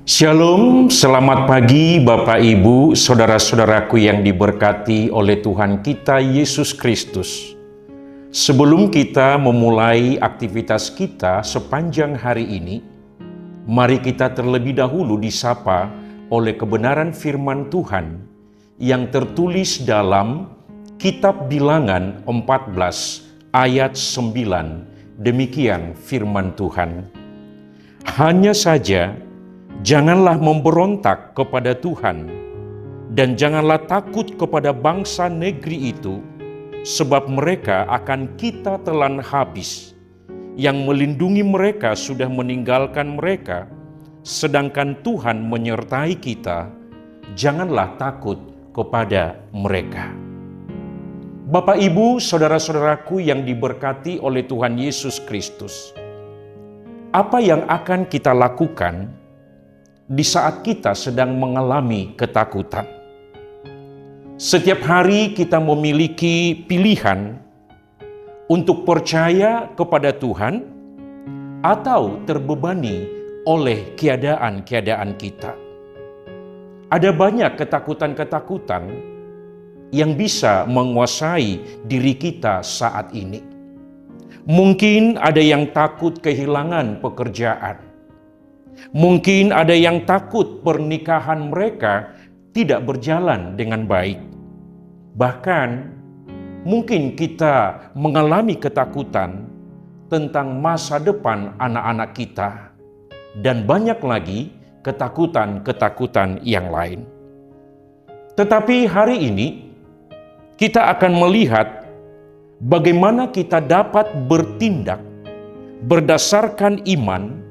Shalom, selamat pagi Bapak Ibu, saudara-saudaraku yang diberkati oleh Tuhan kita Yesus Kristus. Sebelum kita memulai aktivitas kita sepanjang hari ini, mari kita terlebih dahulu disapa oleh kebenaran firman Tuhan yang tertulis dalam Kitab Bilangan 14 ayat 9. Demikian firman Tuhan. Hanya saja, janganlah memberontak kepada Tuhan, dan janganlah takut kepada bangsa negeri itu, sebab mereka akan kita telan habis. Yang melindungi mereka sudah meninggalkan mereka, sedangkan Tuhan menyertai kita. Janganlah takut kepada mereka. Bapak, Ibu, saudara-saudaraku yang diberkati oleh Tuhan Yesus Kristus, apa yang akan kita lakukan di saat kita sedang mengalami ketakutan? Setiap hari kita memiliki pilihan untuk percaya kepada Tuhan atau terbebani oleh keadaan-keadaan kita. Ada banyak ketakutan-ketakutan yang bisa menguasai diri kita saat ini. Mungkin ada yang takut kehilangan pekerjaan. Mungkin ada yang takut pernikahan mereka tidak berjalan dengan baik. Bahkan mungkin kita mengalami ketakutan tentang masa depan anak-anak kita. Dan banyak lagi ketakutan-ketakutan yang lain. Tetapi hari ini kita akan melihat bagaimana kita dapat bertindak berdasarkan iman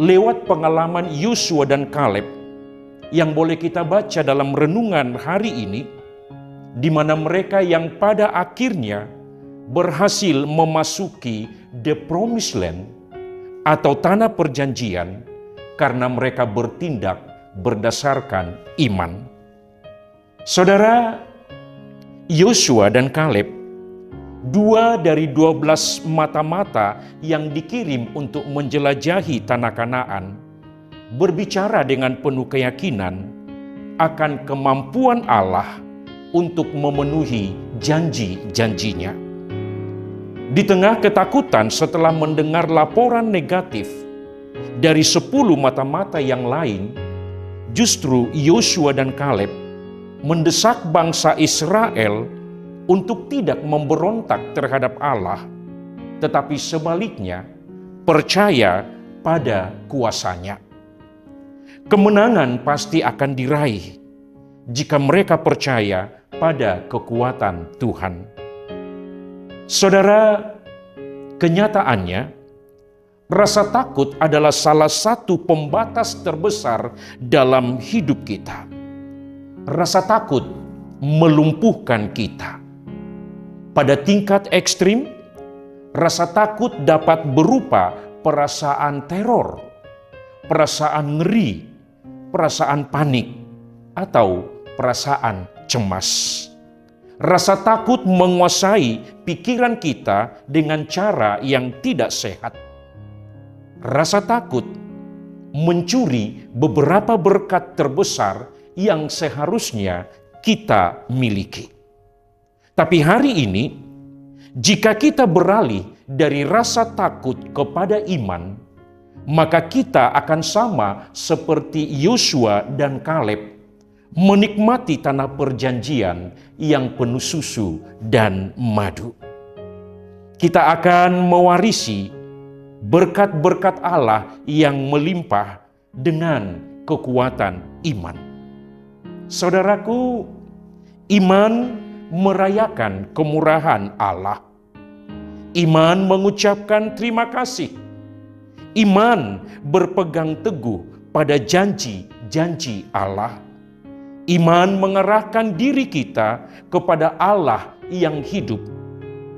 lewat pengalaman Yosua dan Kaleb yang boleh kita baca dalam renungan hari ini, di mana mereka yang pada akhirnya berhasil memasuki the promised land atau tanah perjanjian karena mereka bertindak berdasarkan iman. Saudara, Yosua dan Kaleb, 2 dari 12 mata-mata yang dikirim untuk menjelajahi tanah Kanaan, berbicara dengan penuh keyakinan akan kemampuan Allah untuk memenuhi janji-janjinya. Di tengah ketakutan setelah mendengar laporan negatif dari 10 mata-mata yang lain, justru Yosua dan Kaleb mendesak bangsa Israel untuk tidak memberontak terhadap Allah, tetapi sebaliknya percaya pada kuasa-Nya. Kemenangan pasti akan diraih jika mereka percaya pada kekuatan Tuhan. Saudara, kenyataannya rasa takut adalah salah satu pembatas terbesar dalam hidup kita. Rasa takut melumpuhkan kita. Pada tingkat ekstrim, rasa takut dapat berupa perasaan teror, perasaan ngeri, perasaan panik, atau perasaan cemas. Rasa takut menguasai pikiran kita dengan cara yang tidak sehat. Rasa takut mencuri beberapa berkat terbesar yang seharusnya kita miliki. Tapi hari ini, jika kita beralih dari rasa takut kepada iman, maka kita akan sama seperti Yosua dan Kaleb, menikmati tanah perjanjian yang penuh susu dan madu. Kita akan mewarisi berkat-berkat Allah yang melimpah dengan kekuatan iman. Saudaraku, iman merayakan kemurahan Allah. Iman mengucapkan terima kasih. Iman berpegang teguh pada janji-janji Allah. Iman mengarahkan diri kita kepada Allah yang hidup,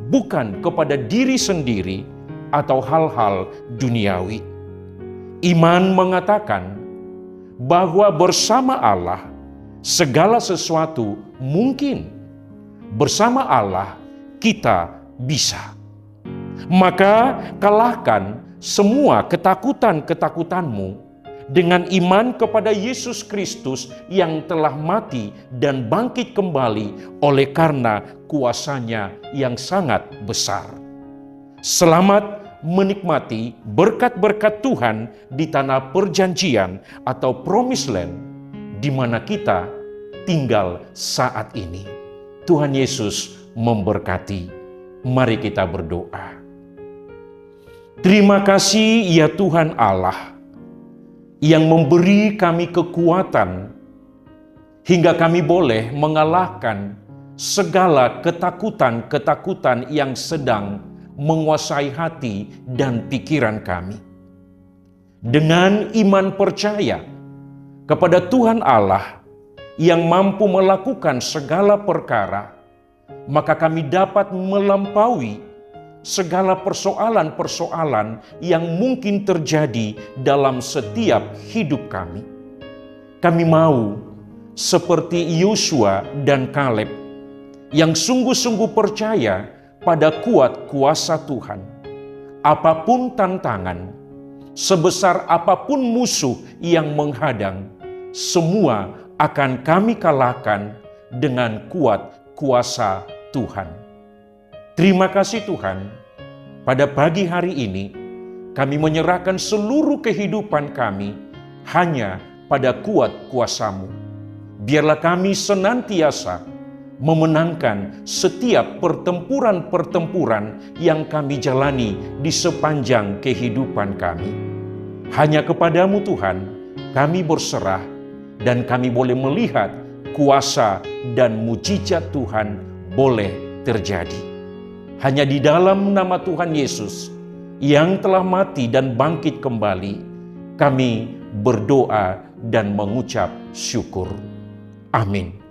bukan kepada diri sendiri atau hal-hal duniawi. Iman mengatakan bahwa bersama Allah segala sesuatu mungkin. Bersama Allah kita bisa. Maka kalahkan semua ketakutan-ketakutanmu dengan iman kepada Yesus Kristus yang telah mati dan bangkit kembali oleh karena kuasa-Nya yang sangat besar. Selamat menikmati berkat-berkat Tuhan di tanah perjanjian atau promised land di mana kita tinggal saat ini. Tuhan Yesus memberkati. Mari kita berdoa. Terima kasih ya Tuhan Allah yang memberi kami kekuatan hingga kami boleh mengalahkan segala ketakutan-ketakutan yang sedang menguasai hati dan pikiran kami. Dengan iman percaya kepada Tuhan Allah yang mampu melakukan segala perkara, maka kami dapat melampaui segala persoalan-persoalan yang mungkin terjadi dalam setiap hidup kami. Kami mau seperti Yosua dan Kaleb yang sungguh-sungguh percaya pada kuat kuasa Tuhan. Apapun tantangan, sebesar apapun musuh yang menghadang, semua akan kami kalahkan dengan kuat kuasa Tuhan. Terima kasih Tuhan, pada pagi hari ini kami menyerahkan seluruh kehidupan kami hanya pada kuat kuasa-Mu. Biarlah kami senantiasa memenangkan setiap pertempuran-pertempuran yang kami jalani di sepanjang kehidupan kami. Hanya kepadamu Tuhan kami berserah dan kami boleh melihat kuasa dan mujizat Tuhan boleh terjadi. Hanya di dalam nama Tuhan Yesus yang telah mati dan bangkit kembali, kami berdoa dan mengucap syukur. Amin.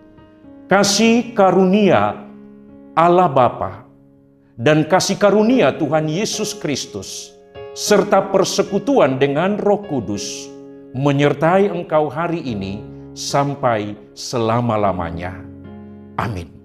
Kasih karunia Allah Bapa dan kasih karunia Tuhan Yesus Kristus serta persekutuan dengan Roh Kudus menyertai engkau hari ini sampai selama-lamanya. Amin.